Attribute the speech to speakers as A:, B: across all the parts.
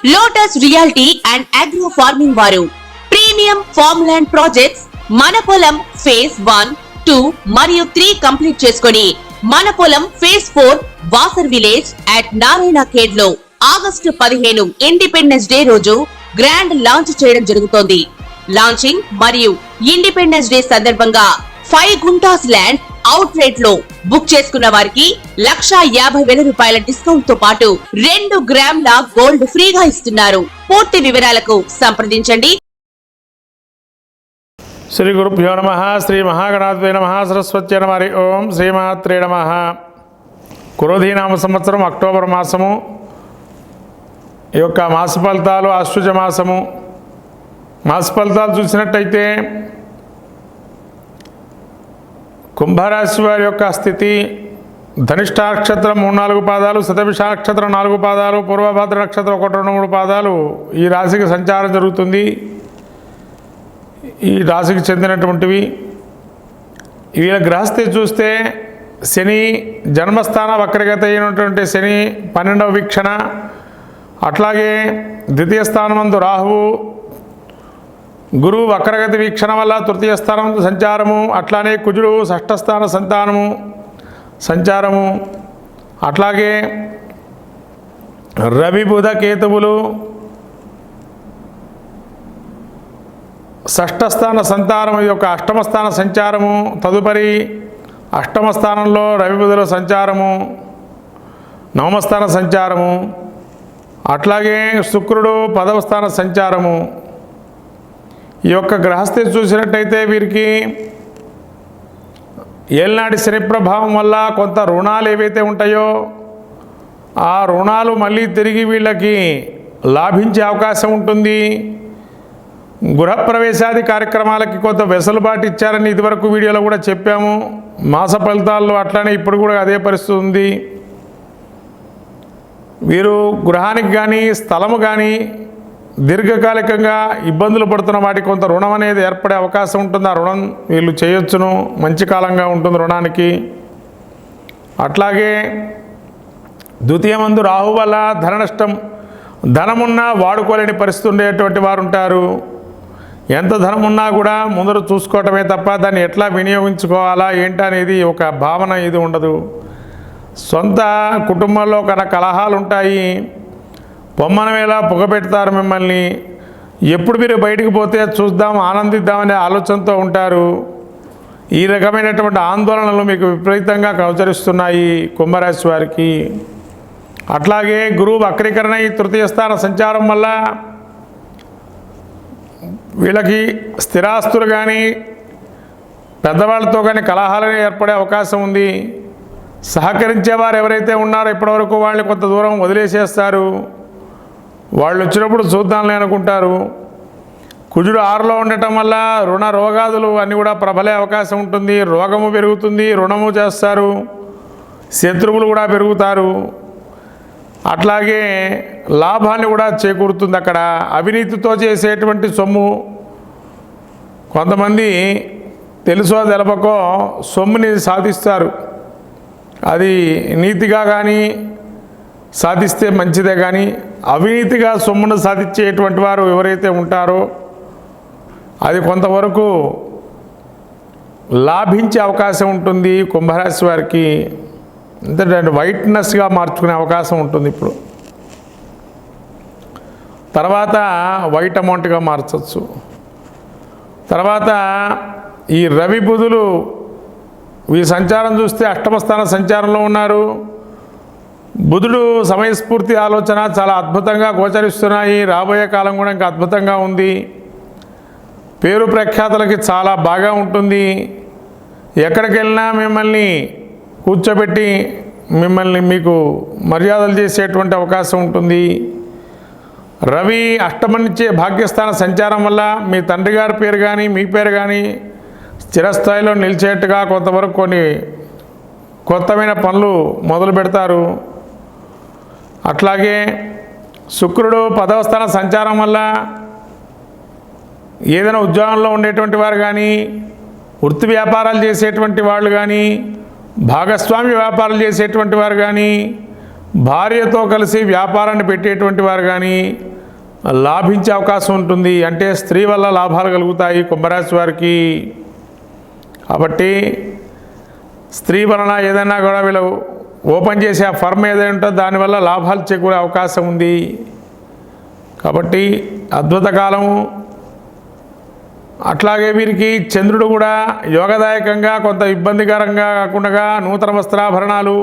A: Lotus reality and agro farming వారు premium farm land projects మన పొలం ఫేజ్ 1, 2 మరియు 3 కంప్లీట్ చేసుకొని మన పొలం phase 4 Wasar village at Narayana Khed లో ఆగస్టు 15 ఇండిపెండెన్స్ డే రోజు గ్రాండ్ లాంచ్ చేయడం జరుగుతోంది. లాంచింగ్ మరియు ఇండిపెండెన్స్ డే సందర్భంగా 5 గుంటాస్ ల్యాండ్ అవుట్ రేట్ లో బుక్ చేసుకున్న వారికి 1,50,000 రూపాయల డిస్కౌంట్ తో పాటు 2 గ్రాముల గోల్డ్ ఫ్రీగా ఇస్తున్నారు. పూర్తి వివరాలకు సంప్రదించండి.
B: శ్రీ గురుభ్యో నమః. శ్రీ మహాగణాధిపతయే నమః. సరస్వత్యై నమః. హరి ఓం. శ్రీమాత్రే నమః. క్రోధీనామ సంవత్సరం అక్టోబర్ మాసము ఈ యొక్క మాస ఫలితాలు ఆశ్వజ మాసము. మాస ఫలితాలు చూసినట్టయితే కుంభరాశి వారి యొక్క స్థితి ధనిష్ట నక్షత్రం 3-4 పాదాలు, శతభిష నక్షత్రం 4 పాదాలు, పూర్వభద్ర నక్షత్రం 1-2-3 పాదాలు ఈ రాశికి సంచారం జరుగుతుంది. ఈ రాశికి చెందినటువంటివి వీళ్ళ గ్రహస్థితి చూస్తే శని జన్మస్థాన వక్రగత అయినటువంటి శని 12వ వీక్షణ, అట్లాగే ద్వితీయ స్థానమందు రాహువు గురువు వక్రగతి వీక్షణ వల్ల తృతీయ స్థానం సంచారము, అట్లానే కుజుడు షష్ఠస్థాన సంచారము, అట్లాగే రవి బుధ కేతువులు షష్ఠస్థాన సంతానము యొక్క అష్టమ స్థాన సంచారము, తదుపరి అష్టమ స్థానంలో రవి బుధుల సంచారము, నవమస్థాన సంచారము, అట్లాగే శుక్రుడు 10వ స్థాన సంచారము. ఈ యొక్క గ్రహస్థితి చూసినట్టయితే వీరికి ఏళ్ళనాటి శని ప్రభావం వల్ల కొంత రుణాలు ఏవైతే ఉంటాయో ఆ రుణాలు మళ్ళీ తిరిగి వీళ్ళకి లాభించే అవకాశం ఉంటుంది. గృహప్రవేశాది కార్యక్రమాలకి కొంత వెసులుబాటు ఇచ్చారని ఇదివరకు వీడియోలో కూడా చెప్పాము. మాస ఫలితాల్లో అట్లానే ఇప్పుడు కూడా అదే పరిస్థితి ఉంది. వీరు గృహానికి కానీ స్థలము కానీ దీర్ఘకాలికంగా ఇబ్బందులు పడుతున్న వాటికి కొంత రుణం అనేది ఏర్పడే అవకాశం ఉంటుంది. ఆ రుణం వీళ్ళు చేయొచ్చును, మంచి కాలంగా ఉంటుంది రుణానికి. అట్లాగే ద్వితీయమందు రాహు వల్ల ధన నష్టం, ధనమున్నా వాడుకోలేని పరిస్థితి ఉండేటువంటి వారు ఉంటారు. ఎంత ధనం ఉన్నా కూడా ముందర చూసుకోవటమే తప్ప దాన్ని ఎట్లా వినియోగించుకోవాలా ఏంటి అనేది ఒక భావన ఇది ఉండదు. సొంత కుటుంబంలో కలహాలు ఉంటాయి. పొమ్మన వేళ పొగపెడతారు మిమ్మల్ని. ఎప్పుడు మీరు బయటికి పోతే చూద్దాం ఆనందిద్దామనే ఆలోచనతో ఉంటారు. ఈ రకమైనటువంటి ఆందోళనలు మీకు విపరీతంగా గోచరిస్తున్నాయి కుంభరాశి వారికి. అట్లాగే గురువు వక్రీకరణ ఈ తృతీయ స్థాన సంచారం వల్ల వీళ్ళకి స్థిరాస్తులు కానీ పెద్దవాళ్ళతో కానీ కలహాలు ఏర్పడే అవకాశం ఉంది. సహకరించేవారు ఎవరైతే ఉన్నారో ఇప్పటివరకు వాళ్ళని కొంత దూరం వదిలేసేస్తారు. వాళ్ళు వచ్చినప్పుడు చూద్దాంలే అనుకుంటారు. కుజుడు 6లో ఉండటం వల్ల రుణ రోగాదులు అన్నీ కూడా ప్రబలే అవకాశం ఉంటుంది. రోగము పెరుగుతుంది, రుణము చేస్తారు, శత్రువులు కూడా పెరుగుతారు. అట్లాగే లాభాన్ని కూడా చేకూరుతుంది. అక్కడ అవినీతితో చేసేటువంటి సొమ్ము కొంతమంది తెలుసో తెలపకో సొమ్ముని సాధిస్తారు. అది నీతిగా కానీ సాధిస్తే మంచిదే, కానీ అవినీతిగా సొమ్మును సాధించేటువంటి వారు ఎవరైతే ఉంటారో అది కొంతవరకు లాభించే అవకాశం ఉంటుంది. కుంభరాశి వారికి అంటే వైట్నెస్గా మార్చుకునే అవకాశం ఉంటుంది. ఇప్పుడు తర్వాత వైట్ అమౌంట్గా మార్చవచ్చు. తర్వాత ఈ రవి బుధులు ఈ సంచారం చూస్తే అష్టమ స్థాన సంచారంలో ఉన్నారు. బుధుడు సమయస్ఫూర్తి ఆలోచన చాలా అద్భుతంగా గోచరిస్తున్నాయి. రాబోయే కాలం కూడా ఇంకా అద్భుతంగా ఉంది. పేరు ప్రఖ్యాతలకి చాలా బాగా ఉంటుంది. ఎక్కడికి వెళ్ళినా మిమ్మల్ని కూర్చోబెట్టి మీకు మర్యాదలు చేసేటువంటి అవకాశం ఉంటుంది. రవి అష్టమ నుంచే భాగ్యస్థాన సంచారం వల్ల మీ తండ్రి గారి పేరు కానీ మీ పేరు కానీ స్థిరస్థాయిలో నిలిచేట్టుగా కొంతవరకు కొన్ని కొత్తమైన పనులు మొదలు పెడతారు. అట్లాగే శుక్రుడు 10వ స్థాన సంచారం వల్ల ఏదైనా ఉద్యోగంలో ఉండేటువంటి వారు కానీ, వృత్తి వ్యాపారాలు చేసేటువంటి వాళ్ళు కానీ, భాగస్వామి వ్యాపారాలు చేసేటువంటి వారు కానీ, భార్యతో కలిసి వ్యాపారాన్ని పెట్టేటువంటి వారు కానీ లాభించే అవకాశం ఉంటుంది. అంటే స్త్రీ వల్ల లాభాలు కలుగుతాయి కుంభరాశి వారికి. కాబట్టి స్త్రీ వలన ఏదైనా కూడా వీళ్ళు ఓపెన్ చేసే ఆ ఫర్మ్ ఏదైనా ఉంటుందో దానివల్ల లాభాలు చేకూరే అవకాశం ఉంది. కాబట్టి అద్భుత కాలము. అట్లాగే వీరికి చంద్రుడు కూడా యోగదాయకంగా, కొంత ఇబ్బందికరంగా కాకుండా నూతన వస్త్రాభరణాలు,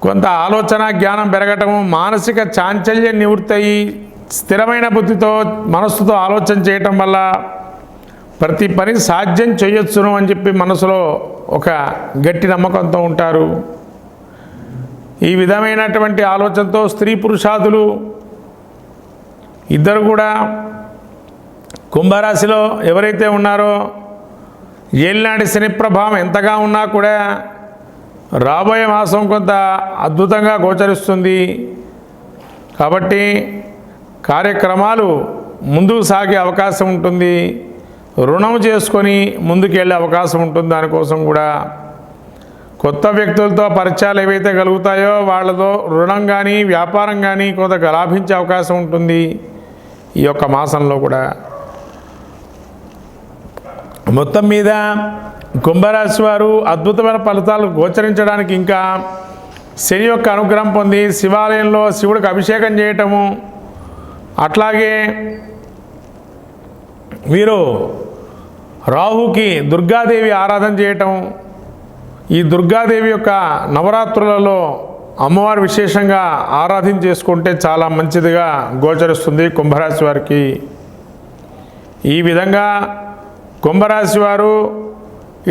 B: కొంత ఆలోచన జ్ఞానం పెరగటము, మానసిక చాంచల్యం నివృత్తి అయ్యి స్థిరమైన బుద్ధితో మనస్సుతో ఆలోచన చేయటం వల్ల ప్రతి పని సాధ్యం చేయొచ్చును అని చెప్పి మనసులో ఒక గట్టి నమ్మకంతో ఉంటారు. ఈ విధమైనటువంటి ఆలోచనతో స్త్రీ పురుషాదులు ఇద్దరు కూడా కుంభరాశిలో ఎవరైతే ఉన్నారో ఏలినాటి శని ప్రభావం ఎంతగా ఉన్నా కూడా రాబోయే మాసం కొంత అద్భుతంగా గోచరిస్తుంది. కాబట్టి కార్యక్రమాలు ముందుకు సాగే అవకాశం ఉంటుంది. రుణం చేసుకొని ముందుకెళ్ళే అవకాశం ఉంటుంది. దానికోసం కూడా కొత్త వ్యక్తులతో పరిచయాలు ఏవైతే కలుగుతాయో వాళ్ళతో రుణం కానీ వ్యాపారం కానీ కొంత లాభించే అవకాశం ఉంటుంది ఈ యొక్క మాసంలో కూడా. మొత్తం మీద కుంభరాశి వారు అద్భుతమైన ఫలితాలు గోచరించడానికి ఇంకా శని యొక్క అనుగ్రహం పొంది శివాలయంలో శివుడికి అభిషేకం చేయటము, అట్లాగే వీరు రాహుకి దుర్గాదేవి ఆరాధన చేయటం, ఈ దుర్గాదేవి యొక్క నవరాత్రులలో అమ్మవారు విశేషంగా ఆరాధన చేసుకుంటే చాలా మంచిదిగా గోచరిస్తుంది కుంభరాశి వారికి. ఈ విధంగా కుంభరాశి వారు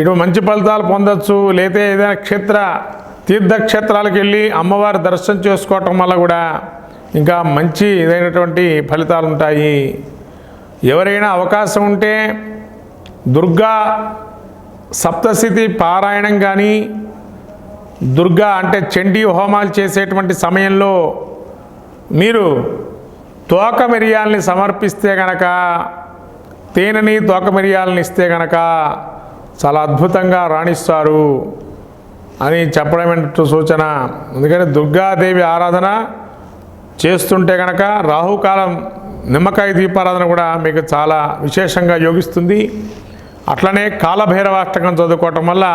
B: ఇటు మంచి ఫలితాలు పొందొచ్చు. లేదా ఏదైనా తీర్థక్షేత్రాలకు వెళ్ళి అమ్మవారి దర్శనం చేసుకోవటం వల్ల కూడా ఇంకా మంచి ఇదైనటువంటి ఫలితాలు ఉంటాయి. ఎవరైనా అవకాశం ఉంటే దుర్గా సప్తశతి పారాయణం కానీ, దుర్గా అంటే చండీ హోమాలు చేసేటువంటి సమయంలో మీరు తోక మిరియాలని సమర్పిస్తే గనక, తేనెని తోక మిరియాలని ఇస్తే గనక చాలా అద్భుతంగా రాణిస్తారు అని చెప్పడమైనట్టు సూచన. ఎందుకంటే దుర్గాదేవి ఆరాధన చేస్తుంటే కనుక రాహుకాలం నిమ్మకాయ దీపారాధన కూడా మీకు చాలా విశేషంగా యోగిస్తుంది. అట్లనే కాలభైరవాష్టకం చదువుకోవటం వల్ల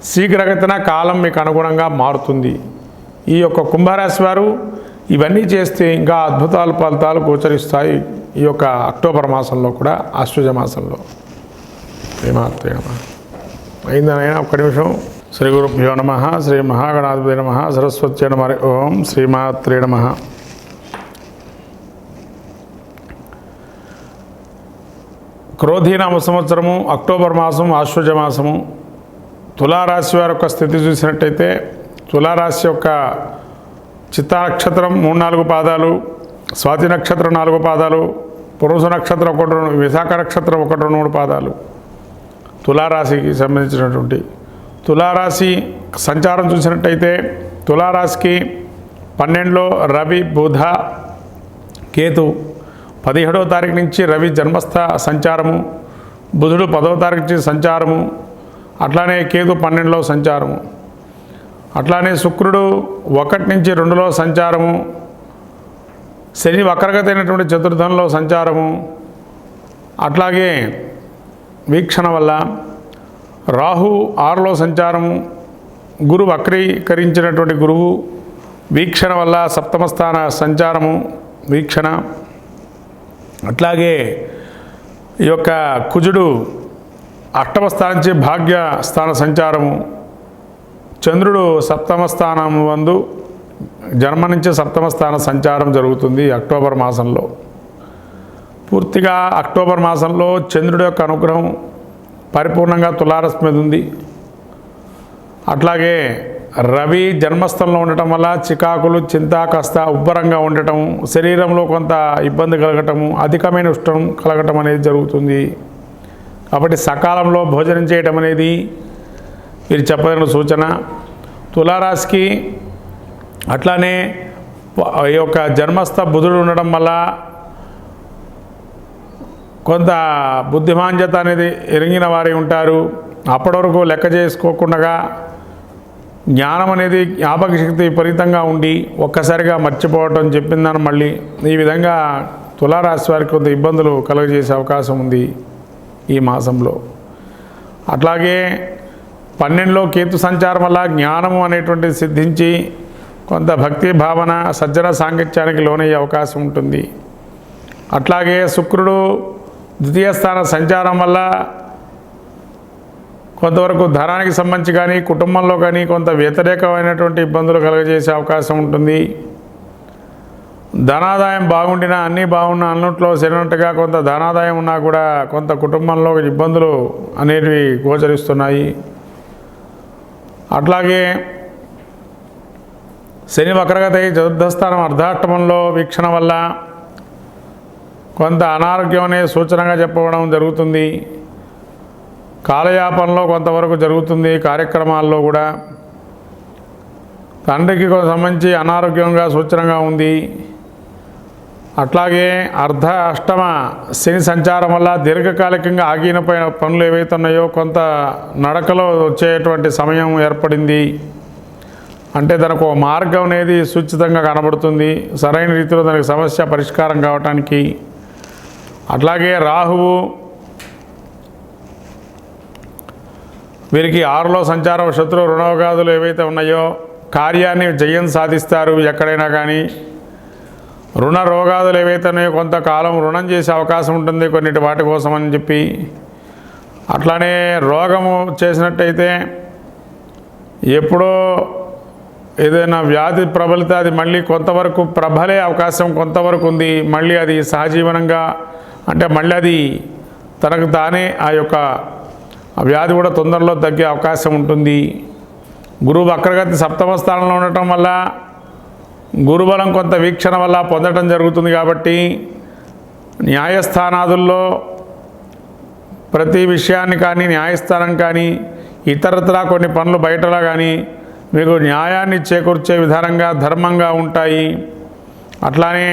B: శీఘ్రగతిన కాలం మీకు అనుగుణంగా మారుతుంది. ఈ యొక్క కుంభరాశి వారు ఇవన్నీ చేస్తే ఇంకా అద్భుతాలు ఫలితాలు గోచరిస్తాయి ఈ యొక్క అక్టోబర్ మాసంలో కూడా, ఆశ్వజ మాసంలో. శ్రీమాత్రే నమః. అయిందనైనా ఒక్క నిమిషం. శ్రీ గురుభ్యో నమః. శ్రీ మహాగణాధిపతి నమః. సరస్వత్యై నమః. ఓం శ్రీమాత్రే నమః. క్రోధీనామ సంవత్సరము అక్టోబర్ మాసం ఆశ్వజ మాసము. తులారాశి వారి యొక్క స్థితి చూసినట్టయితే తులారాశి యొక్క చిత్తా నక్షత్రం 3-4 పాదాలు, స్వాతి నక్షత్రం 4 పాదాలు, పురుష నక్షత్రం 1, విశాఖ నక్షత్రం 1-3 పాదాలు తులారాశికి సంబంధించినటువంటి. తులారాశి సంచారం చూసినట్టయితే తులారాశికి 12లో రవి, బుధ, కేతు. 17వ తారీఖు నుంచి రవి జన్మస్థ సంచారము, బుధుడు 10వ తారీఖు నుంచి సంచారము, అట్లానే కేతు 12లో సంచారము, అట్లానే శుక్రుడు 1 నుంచి 2లో సంచారము, శని వక్రగతి అయినటువంటి చతుర్థంలో సంచారము, అట్లాగే వీక్షణ వల్ల రాహు 6లో సంచారము, గురు వక్రీకరించినటువంటి గురువు వీక్షణ వల్ల సప్తమ స్థాన సంచారము వీక్షణ, అట్లాగే ఈ యొక్క కుజుడు 8వ స్థానం నుంచి భాగ్య స్థాన సంచారము, చంద్రుడు 7వ స్థానం వందు జన్మ నుంచి 7వ స్థాన సంచారం జరుగుతుంది అక్టోబర్ మాసంలో. పూర్తిగా అక్టోబర్ మాసంలో చంద్రుడి యొక్క అనుగ్రహం పరిపూర్ణంగా తులారాశి మీద ఉంది. అట్లాగే రవి జన్మస్థలంలో ఉండటం వల్ల చికాకులు, చింత, కాస్త ఉబ్బరంగా ఉండటం, శరీరంలో కొంత ఇబ్బంది కలగటము, అధికమైన ఉష్ణం కలగటం అనేది జరుగుతుంది. కాబట్టి సకాలంలో భోజనం చేయటం అనేది మీరు చెప్పదగిన సూచన. తులారాశికి అట్లానే ఈ యొక్క జన్మస్థ బుధుడు ఉండడం వల్ల కొంత బుద్ధిమాంద్యత అనేది ఎరిగిన వారి ఉంటారు. అప్పటి వరకు లెక్క చేసుకోకుండా జ్ఞానం అనేది జ్ఞాపక శక్తి విపరీతంగా ఉండి ఒక్కసారిగా మర్చిపోవటం చెప్పిందని మళ్ళీ ఈ విధంగా తులారాశి వారికి కొంత ఇబ్బందులు కలుగజేసే అవకాశం ఉంది ఈ మాసంలో. అట్లాగే 12లో కేతు సంచారం వల్ల జ్ఞానము అనేటువంటిది సిద్ధించి కొంత భక్తి భావన సజ్జన సాంగత్యానికి లోనయ్యే అవకాశం ఉంటుంది. అట్లాగే శుక్రుడు ద్వితీయ స్థాన సంచారం వల్ల కొంతవరకు ధనానికి సంబంధించి కానీ కుటుంబంలో కానీ కొంత వ్యతిరేకమైనటువంటి ఇబ్బందులు కలుగజేసే అవకాశం ఉంటుంది. ధనాదాయం బాగుండినా అన్నీ బాగున్నా అన్నింటిలో సరినట్టుగా కొంత ధనాదాయం ఉన్నా కూడా కొంత కుటుంబంలో ఇబ్బందులు అనేవి గోచరిస్తున్నాయి. అట్లాగే శని వక్రగతి చతుర్థస్థానం అర్ధాష్టమంలో వీక్షణ వల్ల కొంత అనారోగ్యం అనే సూచనగా చెప్పడం జరుగుతుంది. కాలయాపనలో కొంతవరకు జరుగుతుంది. కార్యక్రమాల్లో కూడా తండ్రికి సంబంధించి అనారోగ్యంగా సూచనగా ఉంది. అట్లాగే అష్టమ శని సంచారం వల్ల దీర్ఘకాలికంగా ఆగినపైన పనులు ఏవైతే ఉన్నాయో కొంత నడకలో వచ్చేటువంటి సమయం ఏర్పడింది. అంటే దానికి ఒక మార్గం అనేది సూచితంగా కనబడుతుంది, సరైన రీతిలో దానికి సమస్య పరిష్కారం కావటానికి. అట్లాగే రాహువు వీరికి 6లో సంచారం శత్రు రుణోగాదులు ఏవైతే ఉన్నాయో కార్యాన్ని జయం సాధిస్తారు. ఎక్కడైనా కానీ రుణ రోగాదులు ఏవైతే ఉన్నాయో కొంతకాలం రుణం చేసే అవకాశం ఉంటుంది కొన్నిటి వాటి కోసం అని చెప్పి. అట్లానే రోగము చేసినట్టయితే ఎప్పుడో ఏదైనా వ్యాధి ప్రబలితే అది మళ్ళీ కొంతవరకు ప్రబలే అవకాశం కొంతవరకు ఉంది. మళ్ళీ అది సహజీవనంగా అంటే మళ్ళీ అది తనకు తానే ఆ యొక్క వ్యాధి కూడా తొందరలో తగ్గే అవకాశం ఉంటుంది. గురువు వక్రగతి సప్తమ స్థానంలో ఉండటం వల్ల గురుబలం కొంత వీక్షణ వల్ల పొందడం జరుగుతుంది. కాబట్టి న్యాయస్థానాదుల్లో ప్రతి విషయాన్ని కానీ న్యాయస్థానం కానీ ఇతరత్రా కొన్ని పనులు బయటలా కానీ మీకు న్యాయాన్ని చేకూర్చే విధానంగా ధర్మంగా ఉంటాయి. అట్లానే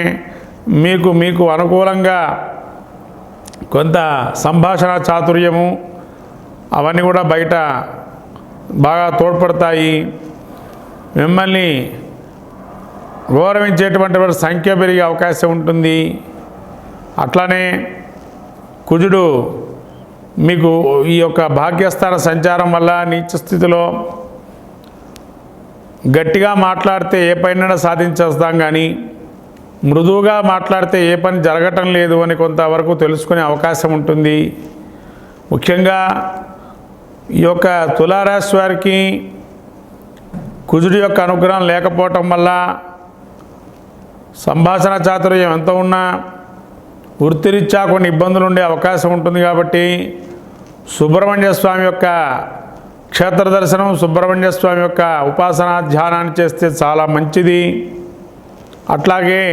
B: మీకు అనుకూలంగా కొంత సంభాషణ చాతుర్యము అవన్నీ కూడా బయట బాగా తోడ్పడతాయి. మిమ్మల్ని గౌరవించేటువంటి వారి సంఖ్య పెరిగే అవకాశం ఉంటుంది. అట్లానే కుజుడు మీకు ఈ యొక్క భాగ్యస్థాన సంచారం వల్ల నీచ స్థితిలో గట్టిగా మాట్లాడితే ఏ పైన సాధించేస్తాం కానీ మృదువుగా మాట్లాడితే ఏ పని జరగటం లేదు అని కొంతవరకు తెలుసుకునే అవకాశం ఉంటుంది. ముఖ్యంగా ఈ యొక్క తులారాశి వారికి కుజుడి యొక్క అనుగ్రహం లేకపోవటం వల్ల సంభాషణ చాతుర్యం ఎంత ఉన్నా వృత్తిరీత్యా కొన్ని ఇబ్బందులు ఉండే అవకాశం ఉంటుంది. కాబట్టి సుబ్రహ్మణ్య స్వామి యొక్క క్షేత్ర దర్శనం, సుబ్రహ్మణ్య స్వామి యొక్క ఉపాసన ధ్యానాన్ని చేస్తే చాలా మంచిది. అట్లాగే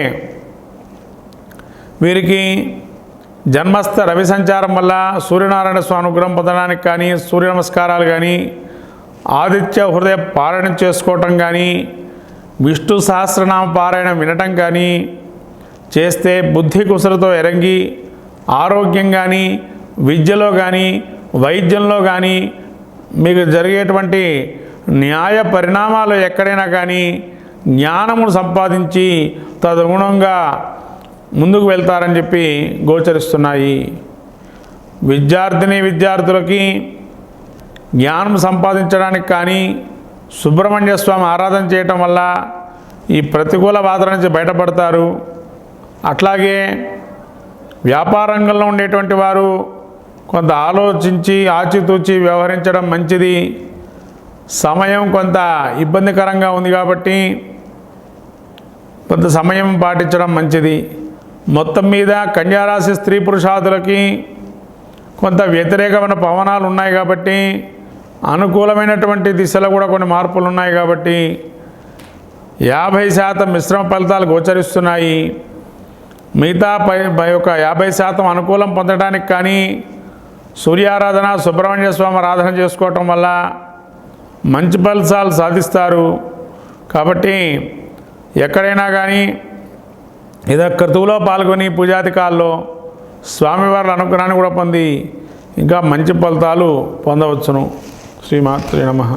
B: వీరికి జన్మస్థ రవి సంచారం వల్ల సూర్యనారాయణ స్వామి అనుగ్రహం పొందడానికి కానీ సూర్య నమస్కారాలు కానీ ఆదిత్య హృదయ పారాయణం చేసుకోవటం కానీ విష్ణు సహస్రనామ పారాయణం వినటం కానీ చేస్తే బుద్ధి కుసలతో ఎరంగి ఆరోగ్యం కానీ విద్యలో కానీ వైద్యంలో కానీ మీకు జరిగేటువంటి న్యాయ పరిణామాలు ఎక్కడైనా కానీ జ్ఞానమును సంపాదించి తదనుగుణంగా ముందుకు వెళ్తారని చెప్పి గోచరిస్తున్నాయి. విద్యార్థులకి జ్ఞానం సంపాదించడానికి కానీ సుబ్రహ్మణ్య స్వామి ఆరాధన చేయటం వల్ల ఈ ప్రతికూల వాదన నుంచి బయటపడతారు. అట్లాగే వ్యాపార రంగంలో ఉండేటువంటి వారు కొంత ఆలోచించి ఆచితూచి వ్యవహరించడం మంచిది. సమయం కొంత ఇబ్బందికరంగా ఉంది కాబట్టి కొంత సమయం పాటించడం మంచిది. మొత్తం మీద కన్యారాశి స్త్రీ పురుషాదులకి కొంత వ్యతిరేకమైన పవనాలు ఉన్నాయి కాబట్టి అనుకూలమైనటువంటి దిశలో కూడా కొన్ని మార్పులు ఉన్నాయి కాబట్టి 50% మిశ్రమ ఫలితాలు గోచరిస్తున్నాయి. మిగతా యొక్క 50% అనుకూలం పొందడానికి కానీ సూర్యారాధన సుబ్రహ్మణ్య స్వామి ఆరాధన చేసుకోవటం వల్ల మంచి ఫలితాలు సాధిస్తారు. కాబట్టి ఎక్కడైనా కానీ ఏదో క్రతువులో పాల్గొని పూజాధికాల్లో స్వామివారి అనుగ్రహాన్ని కూడా పొంది ఇంకా మంచి ఫలితాలు పొందవచ్చును. శ్రీమాత్రే నమః.